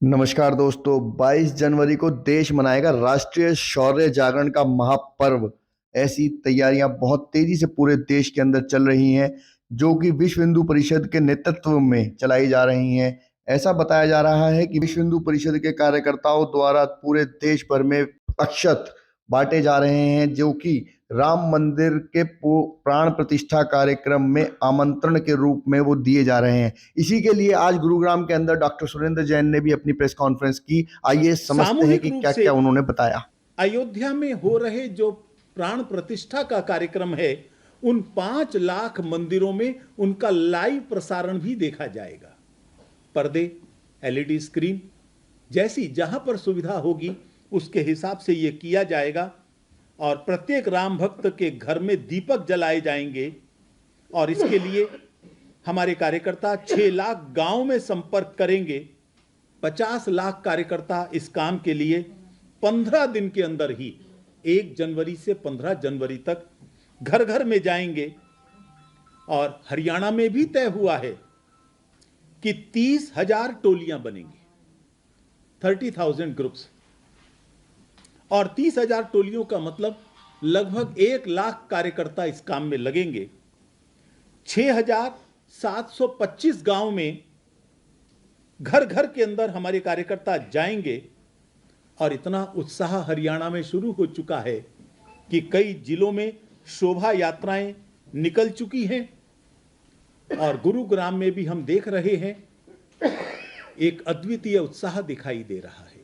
नमस्कार दोस्तों। 22 जनवरी को देश मनाएगा राष्ट्रीय शौर्य जागरण का महापर्व। ऐसी तैयारियां बहुत तेजी से पूरे देश के अंदर चल रही हैं, जो कि विश्व हिंदू परिषद के नेतृत्व में चलाई जा रही हैं। ऐसा बताया जा रहा है कि विश्व हिंदू परिषद के कार्यकर्ताओं द्वारा पूरे देश भर में अक्षत बांटे जा रहे हैं, जो कि राम मंदिर के प्राण प्रतिष्ठा कार्यक्रम में आमंत्रण के रूप में वो दिए जा रहे हैं। इसी के लिए आज गुरुग्राम के अंदर डॉक्टर सुरेंद्र जैन ने भी अपनी प्रेस कॉन्फ्रेंस की। आइए समझते हैं सामूहिक कि रूप क्या से क्या उन्होंने बताया। अयोध्या में हो रहे जो प्राण प्रतिष्ठा का कार्यक्रम है, उन 5 लाख मंदिरों में उनका लाइव प्रसारण भी देखा जाएगा। पर्दे, एलईडी स्क्रीन जैसी जहां पर सुविधा होगी उसके हिसाब से यह किया जाएगा। और प्रत्येक राम भक्त के घर में दीपक जलाए जाएंगे। और इसके लिए हमारे कार्यकर्ता 6 लाख गांव में संपर्क करेंगे। 50 लाख कार्यकर्ता इस काम के लिए 15 दिन के अंदर ही 1 जनवरी से 15 जनवरी तक घर घर में जाएंगे। और हरियाणा में भी तय हुआ है कि 30,000 टोलियां बनेंगी, 30,000 ग्रुप्स। और 30,000 टोलियों का मतलब लगभग 1 लाख कार्यकर्ता इस काम में लगेंगे। 6,725 गांव में घर घर के अंदर हमारे कार्यकर्ता जाएंगे। और इतना उत्साह हरियाणा में शुरू हो चुका है कि कई जिलों में शोभा यात्राएं निकल चुकी हैं। और गुरुग्राम में भी हम देख रहे हैं एक अद्वितीय उत्साह दिखाई दे रहा है।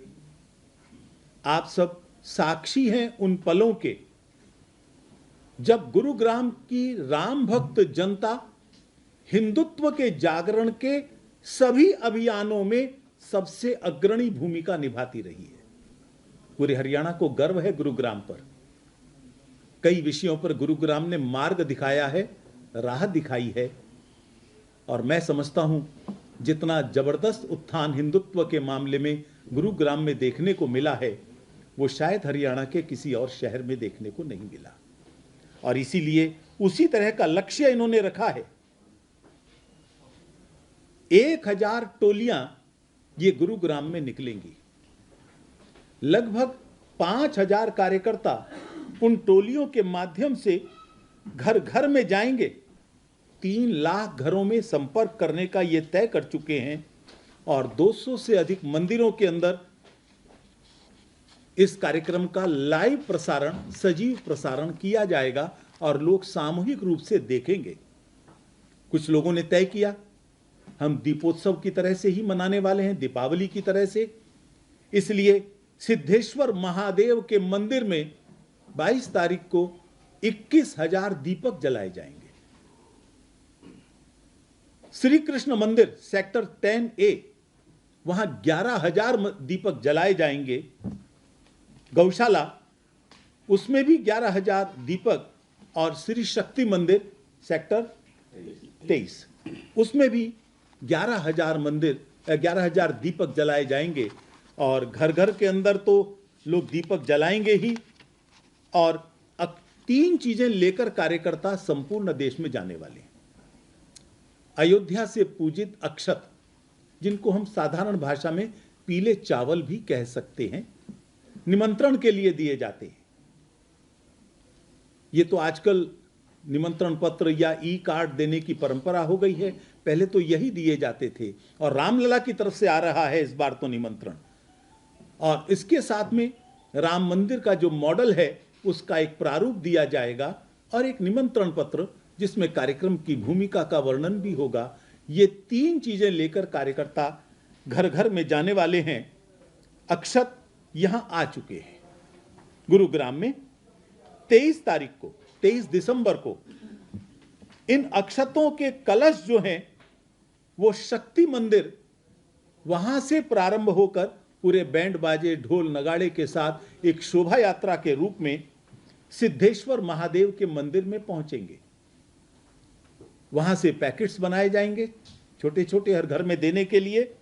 आप सब साक्षी हैं उन पलों के, जब गुरुग्राम की राम भक्त जनता हिंदुत्व के जागरण के सभी अभियानों में सबसे अग्रणी भूमिका निभाती रही है। पूरे हरियाणा को गर्व है गुरुग्राम पर। कई विषयों पर गुरुग्राम ने मार्ग दिखाया है, राह दिखाई है। और मैं समझता हूं जितना जबरदस्त उत्थान हिंदुत्व के मामले में गुरुग्राम में देखने को मिला है, वो शायद हरियाणा के किसी और शहर में देखने को नहीं मिला। और इसीलिए उसी तरह का लक्ष्य इन्होंने रखा है। 1,000 टोलियां ये गुरुग्राम में निकलेंगी। लगभग 5,000 कार्यकर्ता उन टोलियों के माध्यम से घर घर में जाएंगे। 3 लाख घरों में संपर्क करने का ये तय कर चुके हैं। और 200 से अधिक मंदिरों के अंदर इस कार्यक्रम का लाइव प्रसारण, सजीव प्रसारण किया जाएगा और लोग सामूहिक रूप से देखेंगे। कुछ लोगों ने तय किया हम दीपोत्सव की तरह से ही मनाने वाले हैं, दीपावली की तरह से। इसलिए सिद्धेश्वर महादेव के मंदिर में 22 तारीख को 21,000 दीपक जलाए जाएंगे। श्री कृष्ण मंदिर सेक्टर 10A, वहां 11,000 दीपक जलाए जाएंगे। गौशाला, उसमें भी 11,000 दीपक। और श्री शक्ति मंदिर सेक्टर 23, उसमें भी 11,000 दीपक जलाए जाएंगे। और घर घर के अंदर तो लोग दीपक जलाएंगे ही। और अब 3 चीजें लेकर कार्यकर्ता संपूर्ण देश में जाने वाले हैं। अयोध्या से पूजित अक्षत, जिनको हम साधारण भाषा में पीले चावल भी कह सकते हैं, निमंत्रण के लिए दिए जाते हैं। ये तो आजकल निमंत्रण पत्र या ई कार्ड देने की परंपरा हो गई है। पहले तो यही दिए जाते थे। और रामलला की तरफ से आ रहा है इस बार तो निमंत्रण। और इसके साथ में राम मंदिर का जो मॉडल है उसका एक प्रारूप दिया जाएगा और एक निमंत्रण पत्र जिसमें कार्यक्रम की भूमिका का वर्णन भी होगा। ये 3 चीजें लेकर कार्यकर्ता घर घर में जाने वाले हैं। अक्षत यहां आ चुके हैं। गुरुग्राम में 23 तारीख को, 23 दिसंबर को इन अक्षतों के कलश जो हैं वो शक्ति मंदिर, वहां से प्रारंभ होकर पूरे बैंड बाजे, ढोल नगाड़े के साथ एक शोभा यात्रा के रूप में सिद्धेश्वर महादेव के मंदिर में पहुंचेंगे। वहां से पैकेट्स बनाए जाएंगे छोटे छोटे हर घर में देने के लिए।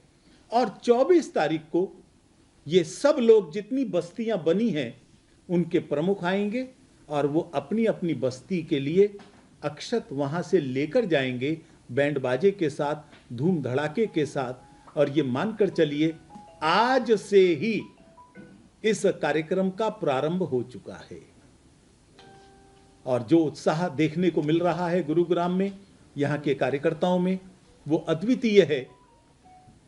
और 24 तारीख को ये सब लोग, जितनी बस्तियां बनी हैं, उनके प्रमुख आएंगे और वो अपनी अपनी बस्ती के लिए अक्षत वहां से लेकर जाएंगे बैंड बाजे के साथ, धूम धड़ाके के साथ। और ये मानकर चलिए आज से ही इस कार्यक्रम का प्रारंभ हो चुका है और जो उत्साह देखने को मिल रहा है गुरुग्राम में यहाँ के कार्यकर्ताओं में वो अद्वितीय है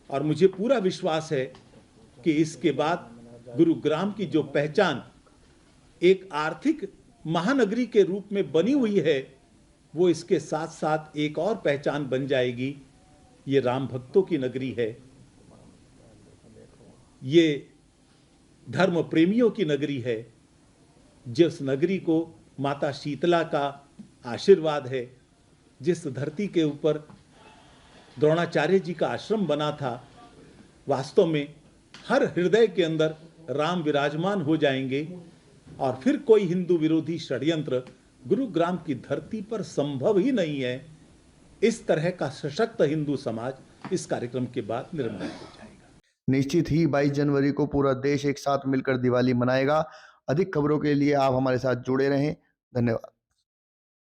और मुझे पूरा विश्वास है कि इसके बाद गुरुग्राम की जो पहचान एक आर्थिक महानगरी के रूप में बनी हुई है वो इसके साथ साथ एक और पहचान बन जाएगी। ये राम भक्तों की नगरी है, ये धर्म प्रेमियों की नगरी है, जिस नगरी को माता शीतला का आशीर्वाद है, जिस धरती के ऊपर द्रोणाचार्य जी का आश्रम बना था, वास्तव में हर हृदय के अंदर राम विराजमान हो जाएंगे और फिर कोई हिंदू विरोधी षड्यंत्र गुरुग्राम की धरती पर संभव ही नहीं है। इस तरह का सशक्त हिंदू समाज इस कार्यक्रम के बाद निर्माण हो जाएगा। निश्चित ही 22 जनवरी को पूरा देश एक साथ मिलकर दिवाली मनाएगा। अधिक खबरों के लिए आप हमारे साथ जुड़े रहें। धन्यवाद।